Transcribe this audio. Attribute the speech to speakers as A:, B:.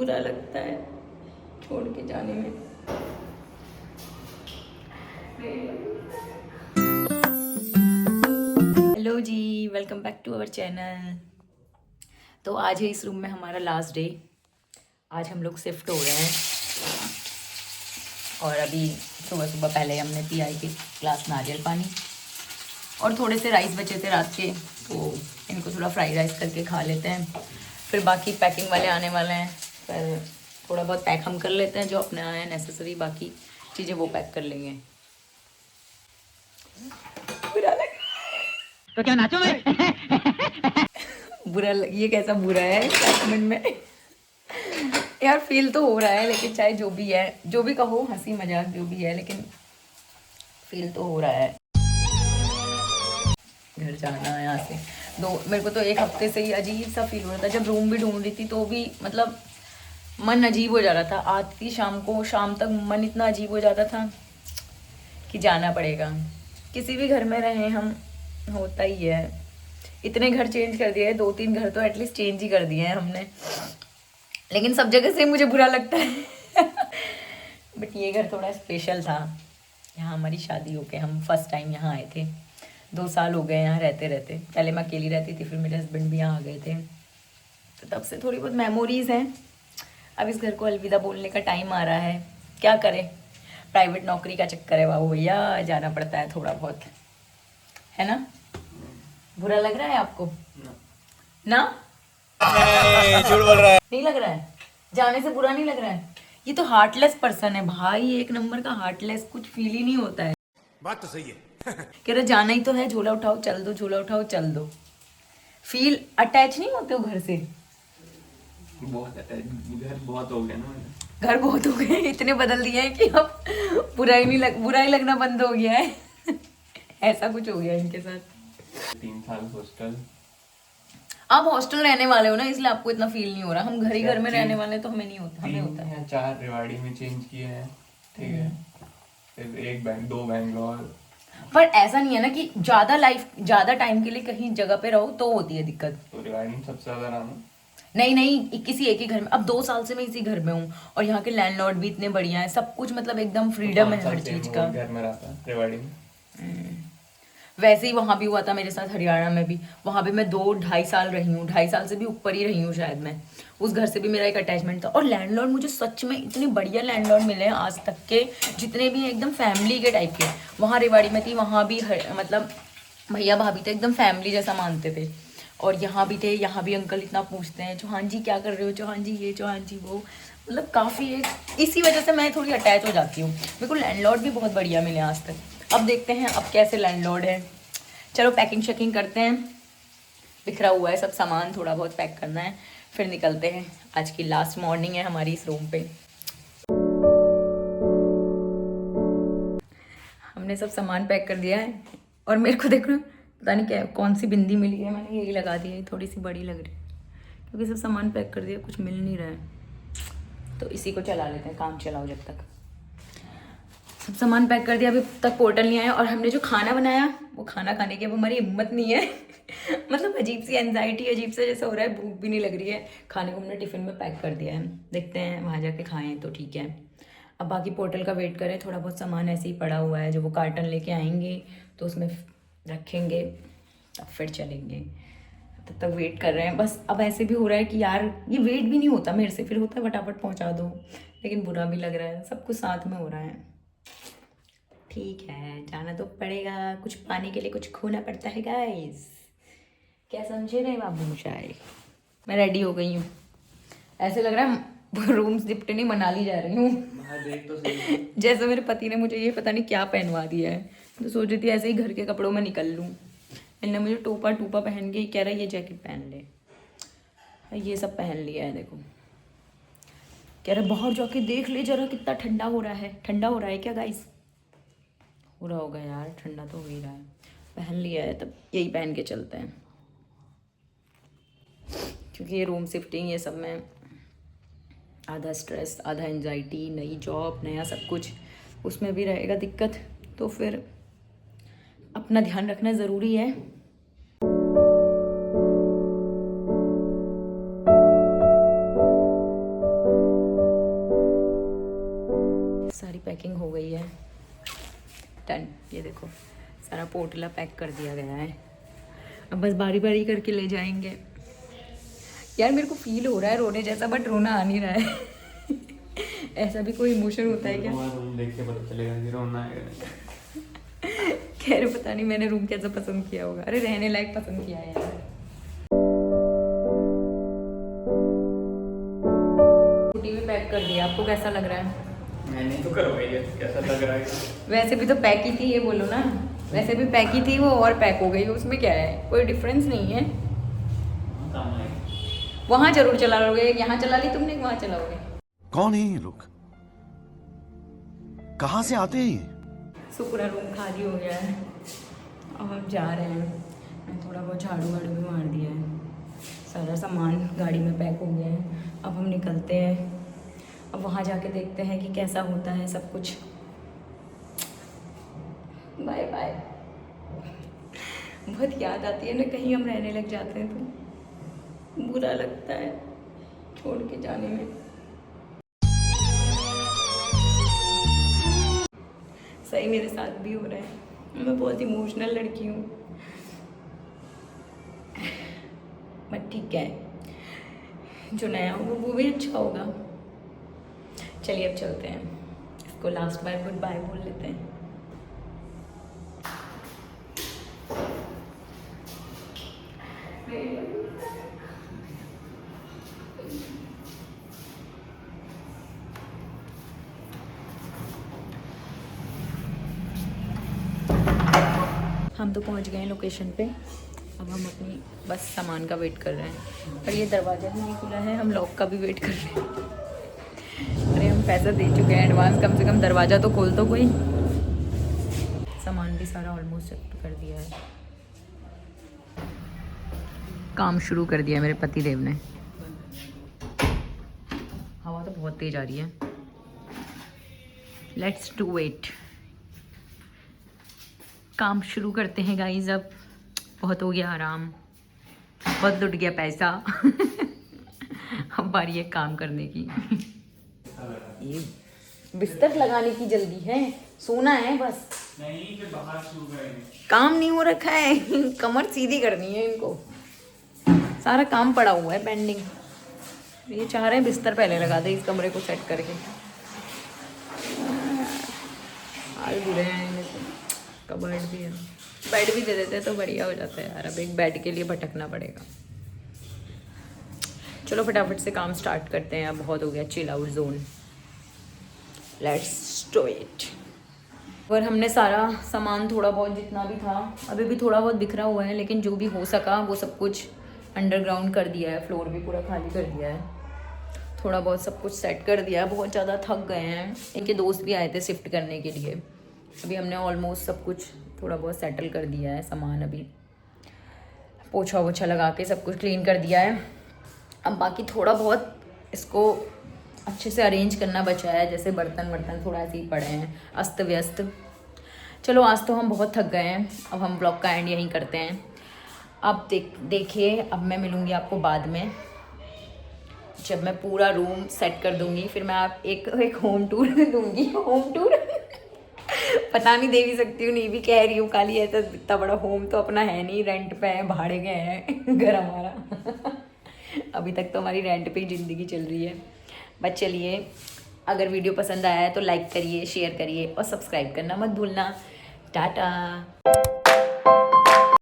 A: बुरा लगता है छोड़ के जाने में। हेलो जी, welcome back to our channel. तो आज है इस रूम में हमारा लास्ट डे। आज हम लोग शिफ्ट हो रहे हैं और अभी सुबह सुबह पहले हमने पिया एक ग्लास नारियल पानी और थोड़े से राइस बचे थे रात के, तो इनको थोड़ा फ्राइड राइस करके खा लेते हैं। फिर बाकी पैकिंग वाले आने वाले हैं, फिर थोड़ा बहुत पैक हम कर लेते हैं, जो अपना है नेसेसरी, बाकी चीज़ें वो पैक कर लेंगे। बुरा लग
B: तो क्या नाचो मैं?
A: ये कैसा बुरा है कमेंट में यार, फील तो हो रहा है, लेकिन चाहे जो भी है, जो भी कहो, हंसी मजाक जो भी है, लेकिन फील तो हो रहा है। घर जाना है यहाँ से मेरे को तो एक हफ्ते से ही अजीब सा फील हो रहा था। जब रूम भी ढूंढ रही थी तो भी मतलब मन अजीब हो जा रहा था। आती शाम को, शाम तक मन इतना अजीब हो जाता था कि जाना पड़ेगा। किसी भी घर में रहे हम, होता ही है। इतने घर चेंज कर दिए, 2-3 घर तो एटलीस्ट चेंज ही कर दिए हैं हमने, लेकिन सब जगह से मुझे बुरा लगता है बट ये घर थोड़ा स्पेशल था। यहाँ हमारी शादी हो गई, हम फर्स्ट टाइम यहाँ आए थे। 2 साल हो गए यहाँ रहते रहते। पहले मैं अकेली रहती थी, फिर मेरे हस्बैंड भी यहाँ आ गए थे, तो तब से थोड़ी बहुत मेमोरीज़ हैं। अब इस घर को अलविदा बोलने का टाइम आ रहा है। क्या करें, प्राइवेट नौकरी का चक्कर है बाबू भैया, जाना पड़ता है थोड़ा बहुत, है ना। बुरा लग रहा है आपको ना?
B: झूठ बोल रहा है।
A: नहीं लग रहा है? जाने से बुरा नहीं लग रहा है? ये तो हार्टलेस पर्सन है भाई, एक नंबर का हार्टलेस, कुछ फील ही नहीं होता है।
B: बात तो सही है।
A: कह रहे जाना ही तो है, झोला उठाओ चल दो, झोला उठाओ चल दो। फील अटैच नहीं होते हो घर से?
C: बहुत घर बहुत हो गया ना।
A: घर बहुत हो गए, इतने बदल दिए हैं कि अब बुरा ही लगना बंद हो गया है ऐसा कुछ हो गया इनके साथ।
C: 3 साल हॉस्टल।
A: आप हॉस्टल रहने वाले हो ना, इसलिए आपको इतना फील नहीं हो रहा। हम घर ही घर में रहने वाले तो हमें नहीं होता, हमें होता है।
C: 4 रेवाड़ी में चेंज किए हैं, ठीक है, फिर 2 बैंगलोर।
A: पर ऐसा नहीं है ना कि ज्यादा टाइम के लिए कहीं जगह पे रहो तो होती है दिक्कत।
C: तो रेवाड़ी में सबसे ज्यादा नाम है।
A: नहीं, किसी एक ही घर में। अब 2 साल से मैं इसी घर में हूँ और यहाँ के लैंडलॉर्ड भी इतने बढ़िया है, सब कुछ मतलब एकदम फ्रीडम है हर चीज का।
C: घर में रहता है रेवाड़ी में।
A: वैसे ही वहां भी हुआ था मेरे साथ, हरियाणा में भी। वहां भी मैं 2-2.5 साल रही हूँ, 2.5 साल से भी ऊपर ही रही हूँ शायद मैं। उस घर से भी मेरा एक अटैचमेंट था। और लैंडलॉर्ड मुझे सच में इतने बढ़िया लैंडलॉर्ड मिले हैं आज तक के, जितने भी हैं एकदम फैमिली के टाइप के। वहाँ रेवाड़ी में थी, वहाँ भी मतलब भैया भाभी थे, एकदम फैमिली जैसा मानते थे। और यहाँ भी थे, यहाँ भी अंकल इतना पूछते हैं, चौहान जी क्या कर रहे हो, चौहान जी ये, चौहान जी वो, मतलब काफ़ी एक इसी वजह से मैं थोड़ी अटैच हो जाती हूँ। मेरे को लैंडलॉर्ड भी बहुत बढ़िया मिले आज तक। अब देखते हैं अब कैसे लैंडलॉर्ड है। चलो पैकिंग शैकिंग करते हैं, बिखरा हुआ है सब सामान, थोड़ा बहुत पैक करना है, फिर निकलते हैं। आज की लास्ट मॉर्निंग है हमारी इस रूम पे। हमने सब सामान पैक कर दिया है और मेरे को देखो पता नहीं क्या कौन सी बिंदी मिली है, मैंने यही लगा दी है, थोड़ी सी बड़ी लग रही है क्योंकि सब सामान पैक कर दिया, कुछ मिल नहीं रहा है, तो इसी को चला लेते हैं, काम चलाओ जब तक। सब सामान पैक कर दिया, अभी तक पोर्टल नहीं आया। और हमने जो खाना बनाया वो खाना खाने की अब हमारी हिम्मत नहीं है मतलब अजीब सी एंजाइटी, अजीब से जैसा हो रहा है, भूख भी नहीं लग रही है। खाने को हमने टिफ़िन में पैक कर दिया है, देखते हैं वहाँ जाके खाएं तो ठीक है। अब बाकी पोर्टल का वेट करें, थोड़ा बहुत सामान ऐसे ही पड़ा हुआ है, जो वो कार्टन लेके आएंगे तो उसमें रखेंगे, तब फिर चलेंगे। तब तक वेट कर रहे हैं बस। अब ऐसे भी हो रहा है कि यार ये वेट भी नहीं होता मेरे से, फिर होता है फटाफट पहुँचा दो, लेकिन बुरा भी लग रहा है, सब कुछ साथ में हो रहा है। ठीक है, जाना तो पड़ेगा, कुछ पाने के लिए कुछ खोना पड़ता है गाइस, क्या समझे रहे बाबू शायद। मैं रेडी हो गई हूँ, ऐसे लग रहा है रूम शिफ्ट नहीं मनाली जा रही हूँ
C: देख तो सही।
A: जैसे मेरे पति ने मुझे ये पता नहीं क्या पहनवा दिया है, तो सोच रही थी ऐसे ही घर के कपड़ों में निकल लूँ। इन्होंने मुझे टोपा पहन के कह रहा है ये जैकेट पहन ले, ये सब पहन लिया है, देखो कह रहा बाहर जाके देख ले जरा कितना ठंडा हो रहा है। ठंडा हो रहा है क्या गाइस? हो रहा होगा यार, ठंडा तो हो ही रहा है। पहन लिया है तब यही पहन के चलते हैं, क्योंकि ये रूम शिफ्टिंग ये सब में आधा स्ट्रेस, आधा एंजाइटी, नई जॉब, नया सब कुछ, उसमें भी रहेगा दिक्कत, तो फिर अपना ध्यान रखना ज़रूरी है। पैकिंग हो गई है, डन। ये देखो सारा पोटला पैक कर दिया गया है, अब बस बारी बारी करके ले जाएंगे। यार मेरे को फील हो रहा है रोने जैसा, बट रोना आ नहीं रहा है। ऐसा भी कोई इमोशन होता है क्या?
C: रूम देख के पता चलेगा कि रोना आएगा।
A: कह रहे पता नहीं मैंने रूम कैसा पसंद किया होगा। अरे रहने लायक पसंद किया है यार। स्कूटी भी पैक कर दिया, आपको कैसा लग रहा है?
C: मैंने तो करवाई है, कैसा लग रहा है?
A: वैसे भी तो पैक ही थी, ये बोलो ना, वैसे भी पैक ही थी वो, और पैक हो गई, उसमें क्या है, कोई डिफरेंस नहीं है। वहाँ जरूर चला लोगे, यहाँ चला ली तुमने, वहाँ चलाओगे।
D: कौन है ये लोग, कहाँ से आते हैं ये?
A: पूरा रूम खाली हो गया है, अब हम जा रहे हैं। मैं थोड़ा बहुत झाड़ू वाड़ू भी मार दिया है, सारा सामान गाड़ी में पैक हो गया है। अब हम निकलते हैं, अब वहाँ जाके देखते हैं कि कैसा होता है सब कुछ। Bye bye. बहुत याद आती है ना, कहीं हम रहने लग जाते हैं तो बुरा लगता है छोड़ के जाने में। सही मेरे साथ भी हो रहा है, मैं बहुत इमोशनल लड़की हूँ, बट ठीक है, जो नया होगा वो भी अच्छा होगा। चलिए अब चलते हैं, इसको लास्ट बार गुड बाय बोल लेते हैं। हम तो पहुंच गए हैं लोकेशन पे, अब हम अपनी बस सामान का वेट कर रहे हैं। और ये दरवाज़ा भी नहीं खुला है, हम लॉक का भी वेट कर रहे हैं। अरे हम पैसा दे चुके हैं एडवांस, कम से कम दरवाज़ा तो खोल तो कोई। सामान भी सारा ऑलमोस्ट सेट कर दिया है, काम शुरू कर दिया है मेरे पति देव ने। हवा तो बहुत तेज आ रही है, लेट्स डू इट। काम शुरू करते हैं गाइस, अब बहुत हो गया आराम, बहुत लुट गया पैसा। अब बारी है काम करने की। ये बिस्तर लगाने की जल्दी है, सोना है बस।
C: नहीं, फिर बाहर शुरू करेंगे।
A: काम नहीं हो रखा है, कमर सीधी करनी है इनको, सारा काम पड़ा हुआ है पेंडिंग। ये चाह रहे हैं बिस्तर पहले लगा दे इस कमरे को सेट करके। हाल बुरे हैं इनमें से। कबर्ड भी है, बेड भी दे देते तो बढ़िया हो जाता है यार। अब एक बेड के लिए भटकना पड़ेगा। चलो फटाफट से काम स्टार्ट करते हैं, अब बहुत हो गया chill out zone, let's do it. और हमने सारा सामान थोड़ा बहुत जितना भी था, अभी भी थोड़ा बहुत बिखरा हुआ है, लेकिन जो भी हो सका वो सब कुछ अंडरग्राउंड कर दिया है, फ्लोर भी पूरा खाली कर दिया है, थोड़ा बहुत सब कुछ सेट कर दिया। बहुत ज़्यादा थक गए हैं, इनके दोस्त भी आए थे शिफ्ट करने के लिए। अभी हमने ऑलमोस्ट सब कुछ थोड़ा बहुत सेटल कर दिया है सामान, अभी पोछा वोछा लगा के सब कुछ क्लीन कर दिया है। अब बाकी थोड़ा बहुत इसको अच्छे से अरेंज करना बचा है, जैसे बर्तन वर्तन थोड़ा ऐसे ही पड़े हैं अस्त व्यस्त। चलो आज तो हम बहुत थक गए हैं, अब हम ब्लॉग का एंड यहीं करते हैं। अब देखिए, अब मैं मिलूँगी आपको बाद में, जब मैं पूरा रूम सेट कर दूँगी, फिर मैं आप एक होम टूर दूँगी। होम टूर पता नहीं दे भी सकती हूँ, नहीं भी कह रही हूँ, खाली ऐसा इतना बड़ा होम तो अपना है नहीं, रेंट पे है, भाड़े गए हैं घर हमारा। अभी तक तो हमारी रेंट पे ही ज़िंदगी चल रही है। बस चलिए, अगर वीडियो पसंद आया है तो लाइक करिए, शेयर करिए और सब्सक्राइब करना मत भूलना। टाटा।